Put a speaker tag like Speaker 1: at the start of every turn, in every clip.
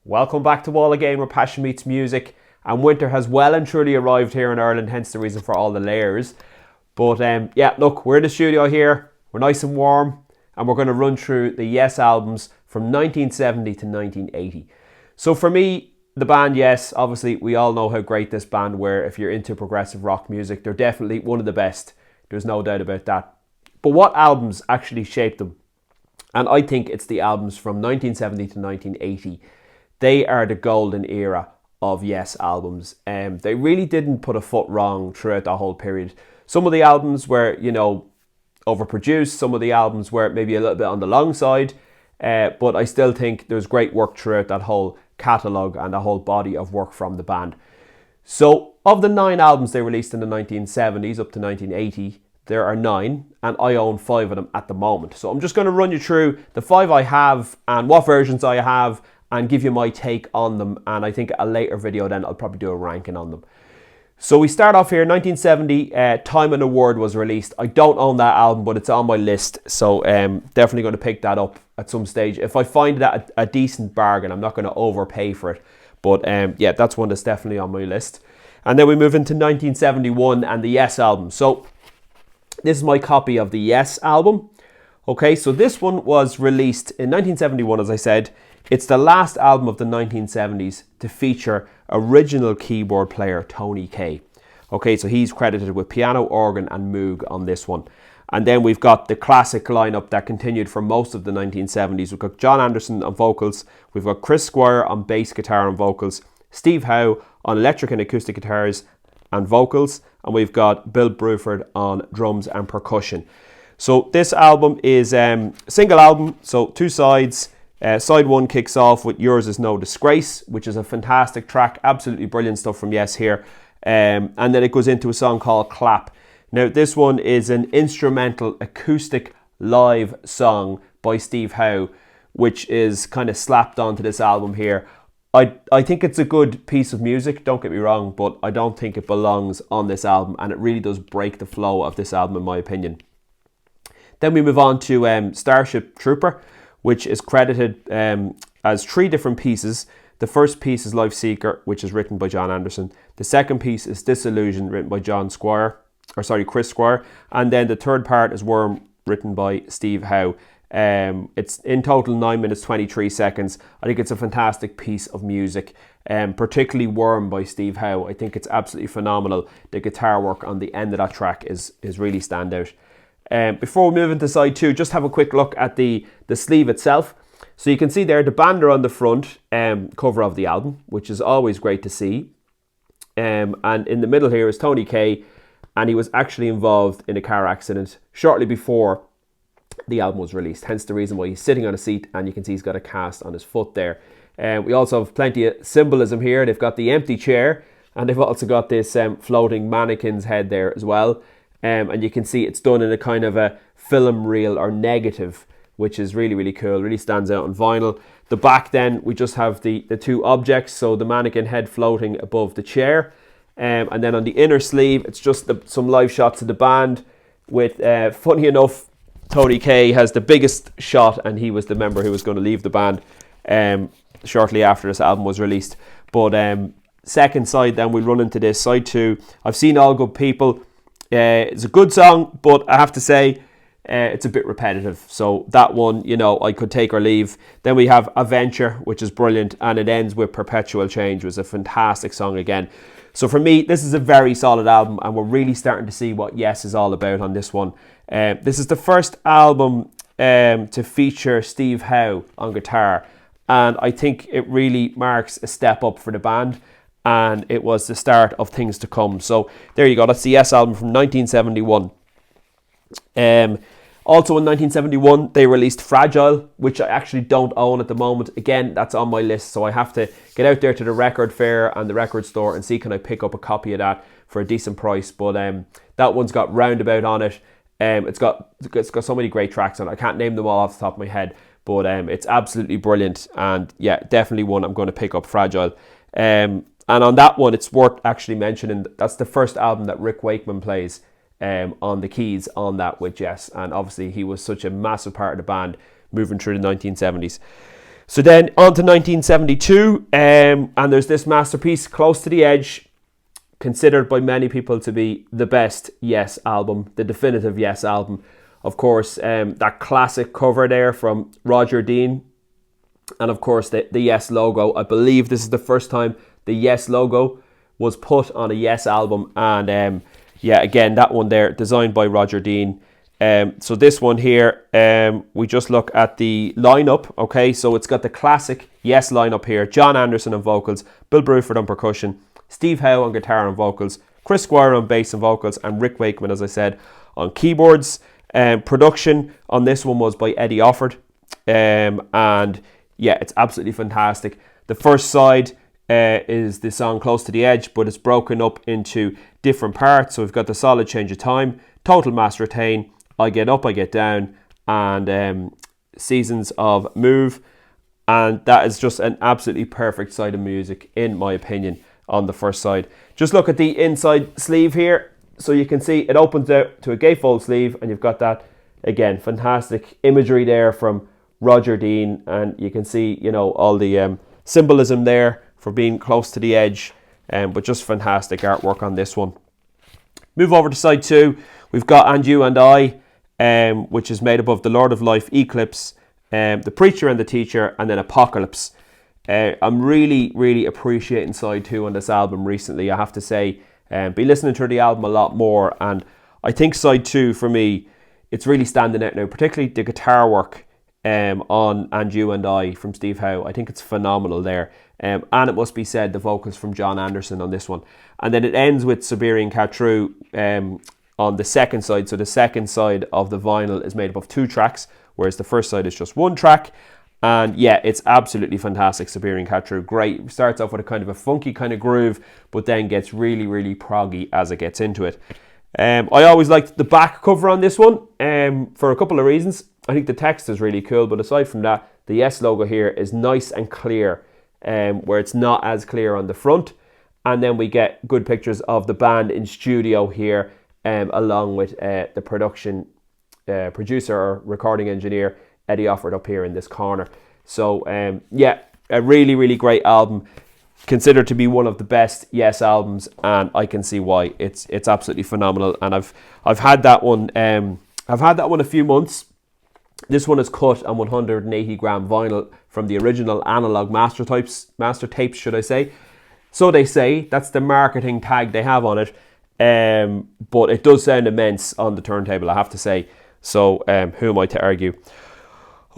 Speaker 1: Welcome back to Wall Again, where passion meets music, and winter has well and truly arrived here in Ireland, hence the reason for all the layers. But yeah, look, we're in the studio here, we're nice and warm, and we're going to run through the Yes albums from 1970 to 1980. So for me, the band Yes, obviously we all know how great this band were. If you're into progressive rock music, they're definitely one of the best, there's no doubt about that. But what albums actually shaped them? And I think it's the albums from 1970 to 1980. They are the golden era of Yes albums. They really didn't put a foot wrong throughout that whole period. Some of the albums were, overproduced. Some of the albums were maybe a little bit on the long side. But I still think there's great work throughout that whole catalogue and the whole body of work from the band. So of the 9 albums they released in the 1970s up to 1980, there are 9, and I own 5 of them at the moment. So I'm just going to run you through the 5 I have and what versions I have, and give you my take on them. And I think a later video then I'll probably do a ranking on them. So we start off here, 1970, Time and Award was released. I don't own that album, but it's on my list. So definitely going to pick that up at some stage. If I find that a decent bargain, I'm not going to overpay for it. But yeah, that's one that's definitely on my list. And then we move into 1971 and the Yes album. So this is my copy of the Yes album. Okay, so this one was released in 1971, as I said. It's the last album of the 1970s to feature original keyboard player Tony Kaye. Okay, so he's credited with piano, organ and moog on this one. And then we've got the classic lineup that continued for most of the 1970s. We've got John Anderson on vocals, we've got Chris Squire on bass guitar and vocals, Steve Howe on electric and acoustic guitars and vocals, and we've got Bill Bruford on drums and percussion. So this album is a single album, so 2 sides. Side 1 kicks off with Yours Is No Disgrace, which is a fantastic track, absolutely brilliant stuff from Yes here. And then it goes into a song called Clap. Now this one is an instrumental acoustic live song by Steve Howe, which is kind of slapped onto this album here. I think it's a good piece of music, don't get me wrong, but I don't think it belongs on this album, and it really does break the flow of this album in my opinion. Then we move on to Starship Trooper, which is credited as 3 different pieces. The first piece is Life Seeker, which is written by John Anderson. The second piece is Disillusion, written by Chris Squire. And then the third part is Worm, written by Steve Howe. It's in total 9 minutes 23 seconds. I think it's a fantastic piece of music, particularly Worm by Steve Howe. I think it's absolutely phenomenal. The guitar work on the end of that track is really standout. Before we move into side 2, just have a quick look at the sleeve itself. So you can see there the band are on the front cover of the album, which is always great to see. And in the middle here is Tony Kaye, and he was actually involved in a car accident shortly before the album was released. Hence the reason why he's sitting on a seat, and you can see he's got a cast on his foot there. We also have plenty of symbolism here. They've got the empty chair, and they've also got this floating mannequin's head there as well. And you can see it's done in a kind of a film reel or negative, which is really, really cool, really stands out on vinyl. The back then, we just have the 2 objects, so the mannequin head floating above the chair. And then on the inner sleeve, it's just some live shots of the band with, funny enough, Tony Kaye has the biggest shot, and he was the member who was going to leave the band shortly after this album was released. But second side then, we'll run into this. Side 2, I've Seen All Good People. It's a good song, but I have to say it's a bit repetitive. So that one, I could take or leave. Then we have Adventure, which is brilliant, and it ends with Perpetual Change, which is a fantastic song again. So for me, this is a very solid album, and we're really starting to see what Yes is all about on this one. This is the first album to feature Steve Howe on guitar, and I think it really marks a step up for the band. And it was the start of things to come. So there you go, that's the Yes album from 1971. Also in 1971 they released Fragile, which I actually don't own at the moment. Again, that's on my list, so I have to get out there to the record fair and the record store and see can I pick up a copy of that for a decent price. But that one's got Roundabout on it. It's got so many great tracks on it. I can't name them all off the top of my head, but it's absolutely brilliant, and yeah, definitely one I'm going to pick up, Fragile. And on that one, it's worth actually mentioning that's the first album that Rick Wakeman plays on the keys on that with Yes. And obviously he was such a massive part of the band moving through the 1970s. So then on to 1972, and there's this masterpiece, Close to the Edge, considered by many people to be the best Yes album, the definitive Yes album. Of course, that classic cover there from Roger Dean, and of course the Yes logo. I believe this is the first time the Yes logo was put on a Yes album, and yeah, again, that one there, designed by Roger Dean. So this one here, we just look at the lineup, okay? So it's got the classic Yes lineup here. John Anderson on vocals, Bill Bruford on percussion, Steve Howe on guitar and vocals, Chris Squire on bass and vocals, and Rick Wakeman, as I said, on keyboards. Production on this one was by Eddie Offord. And yeah, it's absolutely fantastic. The first side is the song Close to the Edge, but it's broken up into different parts. So we've got the Solid Change of Time, Total Mass Retain, I Get Up, I Get Down, and Seasons of Move. And that is just an absolutely perfect side of music, in my opinion, on the first side. Just look at the inside sleeve here. So you can see it opens out to a gatefold sleeve, and you've got that, again, fantastic imagery there from Roger Dean. And you can see, you know, all the symbolism there for being close to the edge, but just fantastic artwork on this one. Move over to side 2. We've got And You and I, which is made up of The Lord of Life, Eclipse, The Preacher and the Teacher, and then Apocalypse. I'm really appreciating side 2 on this album recently, I have to say. Been listening to the album a lot more, and I think side 2 for me, it's really standing out now, particularly the guitar work on And You and I from Steve Howe. I think it's phenomenal there. And it must be said, the vocals from John Anderson on this one. And then it ends with Siberian Cat True on the second side. So the second side of the vinyl is made up of 2 tracks, whereas the first side is just 1 track. And yeah, it's absolutely fantastic, Siberian Cat True. Great. It starts off with a kind of a funky kind of groove, but then gets really proggy as it gets into it. I always liked the back cover on this one for a couple of reasons. I think the text is really cool, but aside from that, the Yes logo here is nice and clear, where it's not as clear on the front. And then we get good pictures of the band in studio here, along with the production producer or recording engineer, Eddie Offord, up here in this corner. So yeah, a really great album, considered to be one of the best Yes albums, and I can see why. It's absolutely phenomenal, and I've had that one. I've had that one a few months. This one is cut on 180 gram vinyl from the original analog master tapes, should I say? So they say, that's the marketing tag they have on it. But it does sound immense on the turntable, I have to say. So who am I to argue?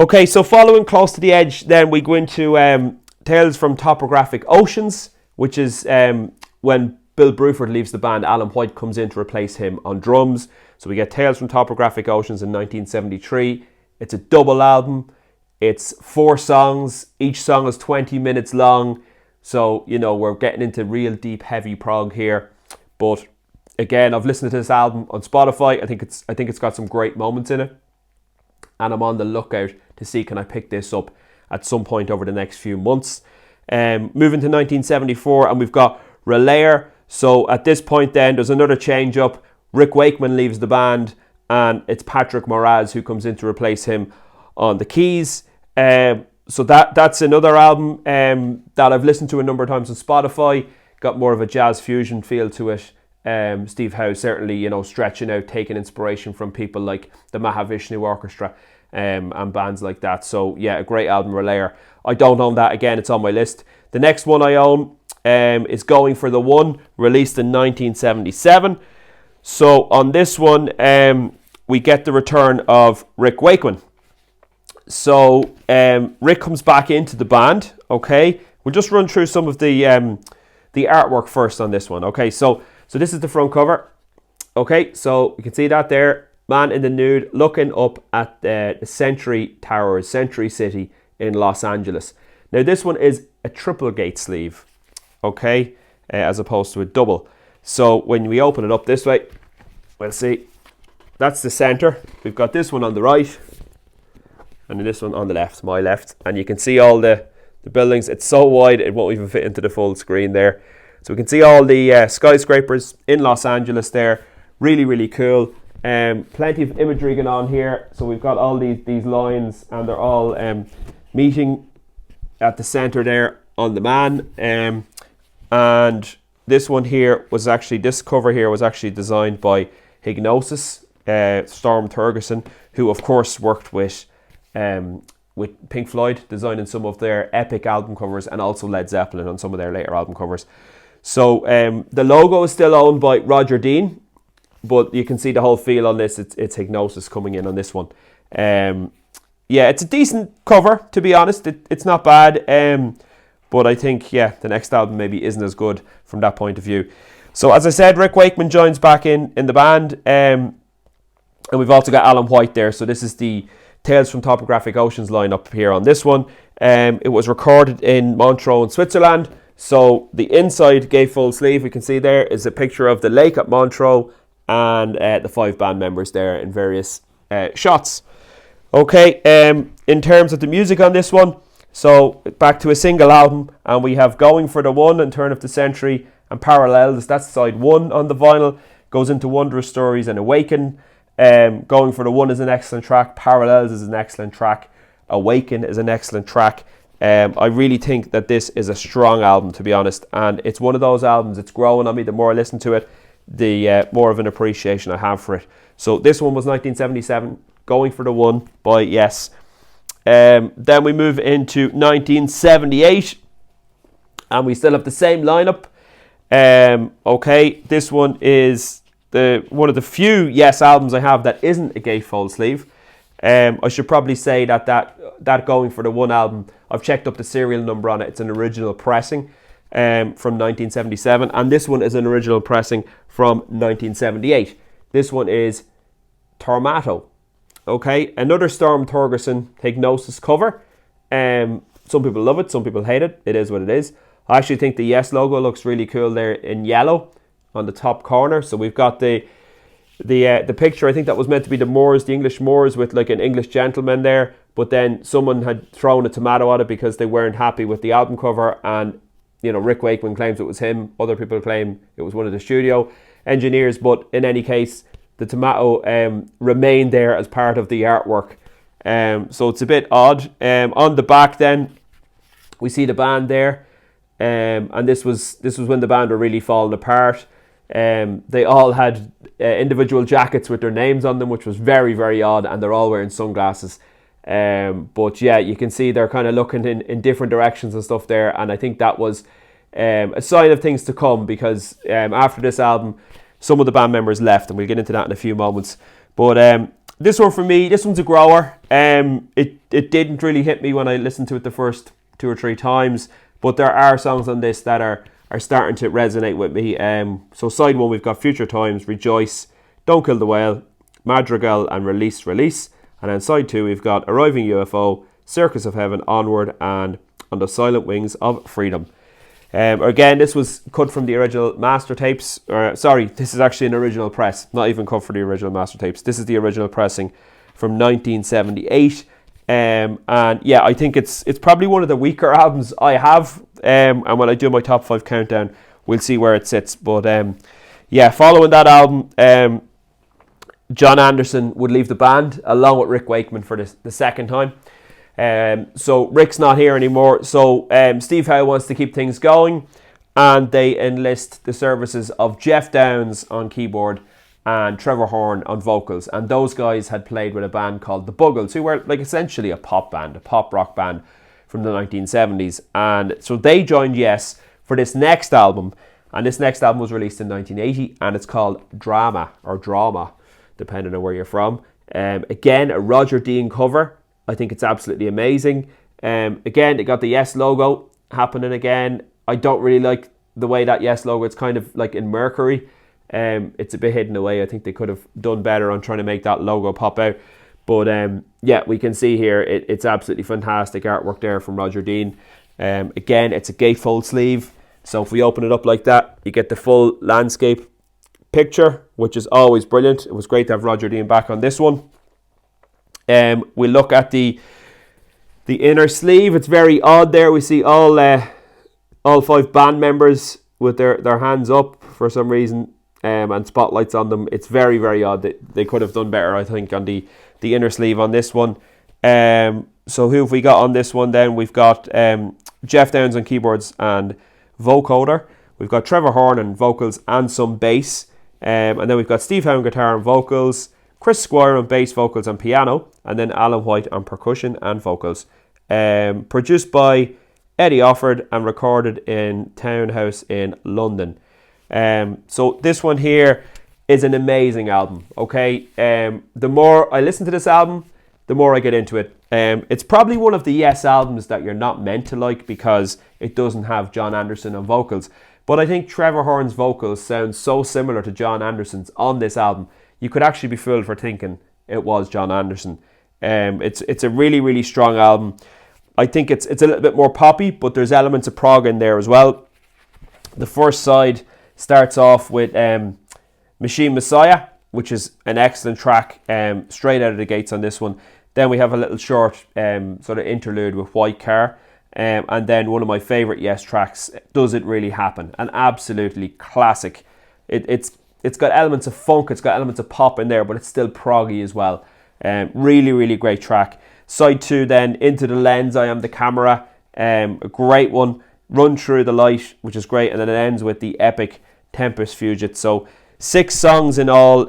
Speaker 1: Okay, so following Close to the Edge, then we go into Tales from Topographic Oceans, which is when Bill Bruford leaves the band. Alan White comes in to replace him on drums. So we get Tales from Topographic Oceans in 1973. It's a double album. It's 4 songs. Each song is 20 minutes long. So, you know, we're getting into real deep, heavy prog here. But again, I've listened to this album on Spotify. I think it's got some great moments in it. And I'm on the lookout to see, can I pick this up at some point over the next few months. Moving to 1974, and we've got Relayer. So at this point then, there's another change up. Rick Wakeman leaves the band, and it's Patrick Moraz who comes in to replace him on the keys. So that's another album that I've listened to a number of times on Spotify. Got more of a jazz fusion feel to it. Steve Howe certainly, you know, stretching out, taking inspiration from people like the Mahavishnu Orchestra and bands like that. So yeah, a great album, Relayer. I don't own that. Again, it's on my list. The next one I own is Going for the One, released in 1977. So on this one, we get the return of Rick Wakeman. So Rick comes back into the band. Okay, we'll just run through some of the artwork first on this one. Okay, so this is the front cover. Okay, so you can see that there, man in the nude looking up at the Century Towers, Century City in Los Angeles. Now this one is a triple gate sleeve, okay, as opposed to a double. So when we open it up this way, we'll see that's the center. We've got this one on the right, and then this one on the left, my left, and you can see all the buildings. It's so wide it won't even fit into the full screen there. So we can see all the skyscrapers in Los Angeles there. Really cool. Plenty of imagery going on here. So we've got all these lines, and they're all meeting at the center there on the man. And this one here was actually, this cover here was actually designed by Hignosis, Storm Thorgerson, who of course worked with Pink Floyd, designing some of their epic album covers, and also Led Zeppelin on some of their later album covers. So the logo is still owned by Roger Dean, but you can see the whole feel on this. It's Hignosis coming in on this one. Yeah, it's a decent cover, to be honest. It's not bad, but I think, yeah, the next album maybe isn't as good from that point of view. So as I said, Rick Wakeman joins back in the band, and we've also got Alan White there. So this is the Tales from Topographic Oceans lineup here on this one. It was recorded in Montreux in Switzerland. So the inside gatefold sleeve we can see there is a picture of the lake at Montreux and the 5 band members there in various shots. Okay, in terms of the music on this one, so back to a single album, and we have Going for the One and Turn of the Century and Parallels. That's side 1 on the vinyl. Goes into Wondrous Stories and Awaken. Going for the One is an excellent track. Parallels is an excellent track. Awaken is an excellent track. I really think that this is a strong album, to be honest, and it's one of those albums, it's growing on me. The more I listen to it, the more of an appreciation I have for it. So this one was 1977, Going for the One by Yes. Then we move into 1978, and we still have the same lineup. Okay, this one is one of the few Yes albums I have that isn't a gatefold sleeve. I should probably say that Going for the One album, I've checked up the serial number on it. It's an original pressing from 1977, and this one is an original pressing from 1978. This one is Tormato. Okay, another Storm Thorgerson Hignosis cover. Some people love it, some people hate it. It is what it is. I actually think the Yes logo looks really cool there in yellow on the top corner. So we've got the picture. I think that was meant to be the Moors, the English Moors, with like an English gentleman there. But then someone had thrown a tomato at it because they weren't happy with the album cover. And, you know, Rick Wakeman claims it was him. Other people claim it was one of the studio engineers. But in any case, the tomato remained there as part of the artwork. So it's a bit odd. On the back then, we see the band there. And this was when the band were really falling apart. They all had individual jackets with their names on them, which was very, very odd. And they're all wearing sunglasses. But yeah, you can see they're kind of looking in different directions and stuff there. And I think that was a sign of things to come, because after this album, some of the band members left, and we'll get into that in a few moments. But this one for me, this one's a grower. It didn't really hit me when I listened to it the first 2 or 3 times, but there are songs on this that are starting to resonate with me. So side 1, we've got Future Times, Rejoice, Don't Kill the Whale, Madrigal, and Release. And then side 2, we've got Arriving UFO, Circus of Heaven, Onward, and On the Silent Wings of Freedom. Again, this was cut from the original master tapes. Sorry, this is actually an original press, not even cut for the original master tapes. This is the original pressing from 1978. And yeah, I think it's probably one of the weaker albums I have. And when I do my top 5 countdown, we'll see where it sits. But yeah, following that album, John Anderson would leave the band along with Rick Wakeman for the second time. So Rick's not here anymore. So Steve Howe wants to keep things going, and they enlist the services of Jeff Downes on keyboard and Trevor Horn on vocals. And those guys had played with a band called the Buggles, who were like essentially a pop rock band from the 1970s. And so they joined Yes for this next album, and this next album was released in 1980, and it's called Drama, depending on where you're from. Again, a Roger Dean cover. I think it's absolutely amazing. Again, it got the Yes logo happening again. I don't really like the way that Yes logo, it's kind of like in Mercury. It's a bit hidden away. I think they could have done better on trying to make that logo pop out. But yeah, we can see here, it's absolutely fantastic artwork there from Roger Dean. Again, it's a gatefold sleeve. So if we open it up like that, you get the full landscape picture, which is always brilliant. It was great to have Roger Dean back on this one. We look at the inner sleeve. It's very odd there. We see all 5 band members with their hands up for some reason, and spotlights on them. It's very, very odd. They could have done better, I think, on the inner sleeve on this one. So who have we got on this one then? We've got Jeff Downs on keyboards and vocoder. We've got Trevor Horn on vocals and some bass. And then we've got Steve Howe on guitar and vocals, Chris Squire on bass, vocals and piano, and then Alan White on percussion and vocals. Produced by Eddie Offord and recorded in Townhouse in London. So this one here is an amazing album, okay? The more I listen to this album, the more I get into it. It's probably one of the Yes albums that you're not meant to like because it doesn't have John Anderson on vocals. But I think Trevor Horn's vocals sound so similar to John Anderson's on this album, you could actually be fooled for thinking it was John Anderson. It's a really, really strong album. I think it's a little bit more poppy, but there's elements of prog in there as well. The first side starts off with Machine Messiah, which is an excellent track, straight out of the gates on this one. Then we have a little short sort of interlude with White Car. And then one of my favourite Yes tracks, Does It Really Happen? An absolutely classic. It's got elements of funk, it's got elements of pop in there, but it's still proggy as well. Really, really great track. Side 2 then, Into the Lens, I Am the Camera. A great one. Run Through the Light, which is great. And then it ends with the epic Tempest Fugit. So 6 songs in all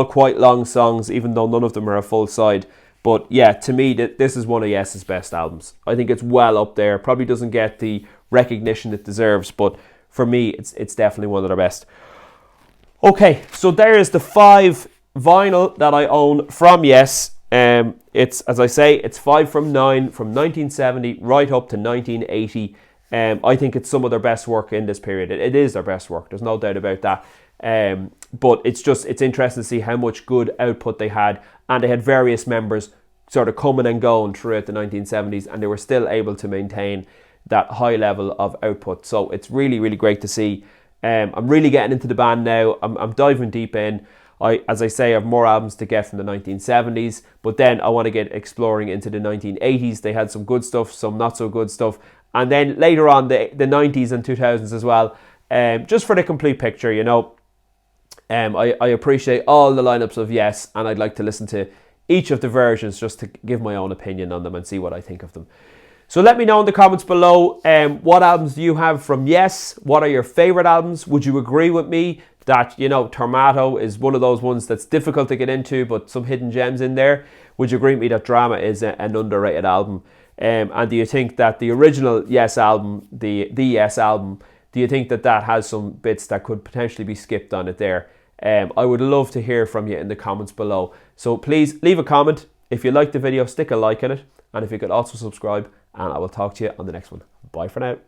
Speaker 1: quite long songs, even though none of them are a full side. But yeah, to me, this is one of Yes's best albums. I think it's well up there. Probably doesn't get the recognition it deserves, but for me, it's definitely one of their best. Okay, so there is the 5 vinyl that I own from Yes. It's, as I say, it's 5 from 9 from 1970 right up to 1980. I think it's some of their best work in this period. It is their best work. There's no doubt about that. But it's interesting to see how much good output they had, and they had various members sort of coming and going throughout the 1970s, and they were still able to maintain that high level of output. So it's really, really great to see. I'm really getting into the band now. I'm diving deep in. As I say, I have more albums to get from the 1970s, but then I want to get exploring into the 1980s. They had some good stuff, some not so good stuff, and then later on the 90s and 2000s as well. Just for the complete picture, you know. I appreciate all the lineups of Yes, and I'd like to listen to each of the versions just to give my own opinion on them and see what I think of them. So let me know in the comments below, what albums do you have from Yes? What are your favourite albums? Would you agree with me that, you know, Tormato is one of those ones that's difficult to get into, but some hidden gems in there? Would you agree with me that Drama is an underrated album? And do you think that the original Yes album, the Yes album, do you think that has some bits that could potentially be skipped on it there? I would love to hear from you in the comments below. So please leave a comment. If you liked the video, stick a like in it. And if you could also subscribe, and I will talk to you on the next one. Bye for now.